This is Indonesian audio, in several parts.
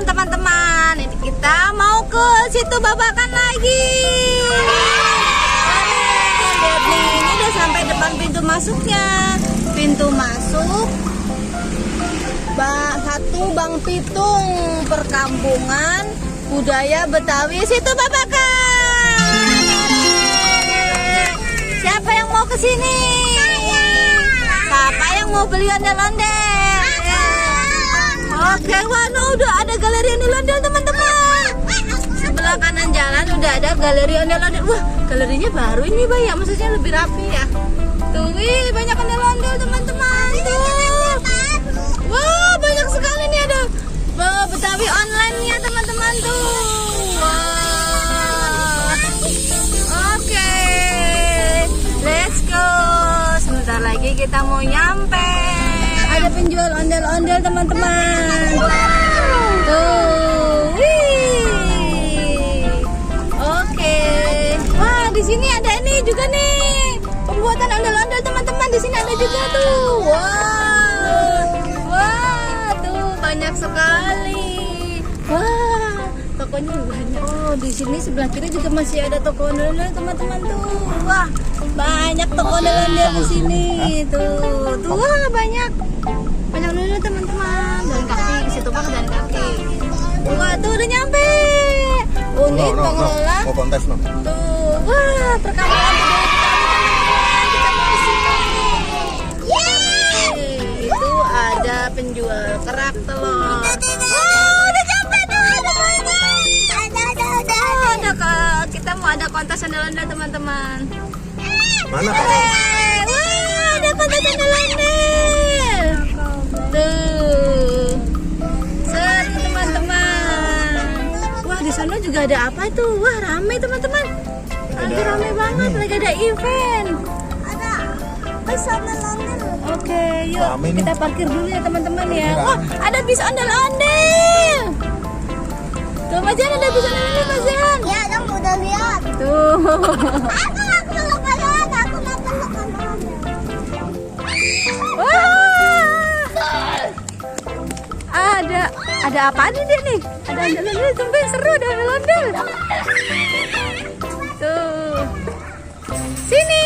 malam teman-teman. Ini kita mau ke situ babakan lagi. Lihat nih, ini udah sampai depan pintu masuknya. Pintu masuk satu Bang Pitung, perkampungan budaya Betawi situ babakan. Siapa yang mau ke sini? Siapa yang mau beli ondel-ondel? Oke, wah, udah ada galeri ondel-ondel teman-teman. Sebelah kanan jalan udah ada galeri ondel-ondel. Wah, galerinya baru ini, Bay, ya, maksudnya lebih rapi ya. Tuh, wih, banyak ondel-ondel teman-teman. Tuh. Wah, banyak sekali nih, ada Betawi online-nya teman-teman tuh. Wah. Oke. Let's go. Sebentar lagi kita mau nyampe. Ada penjual ondel-ondel teman-teman. Tuh, wih. Oke. Wah, di sini ada ini juga nih. Pembuatan ondel-ondel teman-teman. Di sini ada juga tuh. Wah, tuh banyak sekali. Wah, tokonya banyak. Oh, di sini sebelah kiri juga masih ada toko ondel-ondel teman-teman tuh. Wah, banyak toko ondel-ondel di sini. Tuh, wah, banyak ondel-ondel teman-teman. Jalan kaki ke situ Bang, jalan kaki. Wah, tuh udah nyampe. Unit pengelola. Mau kontes no. Tuh, wah, perkampungan budaya kita mau ke sini. Yeay, itu ada penjual kerak telur. Kita mau ada kontes ondel-ondel teman-teman. Mana? Wah, ada kontes ondel-ondel. Tuh. Set teman-teman. Wah, di sana juga ada apa tuh? Wah, rame teman-teman. Lagi rame banget, lagi ada event. Ada bis ondel-ondel. Oke, yuk kita parkir dulu ya teman-teman ya. Wah, ada bis ondel-ondel. Tuh, Mas Jan, ada bis ondel-ondel, Mas Jan. Ya, kamu udah lihat. Tuh. Wah. Ada apa nih dia nih? Ada ondel-ondel, tumben seru ada ondel-ondel. Tuh. Sini.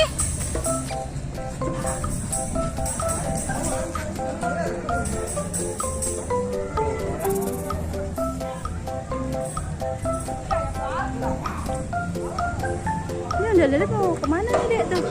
Ini ondel-ondel mau kemana nih, Dek, tuh?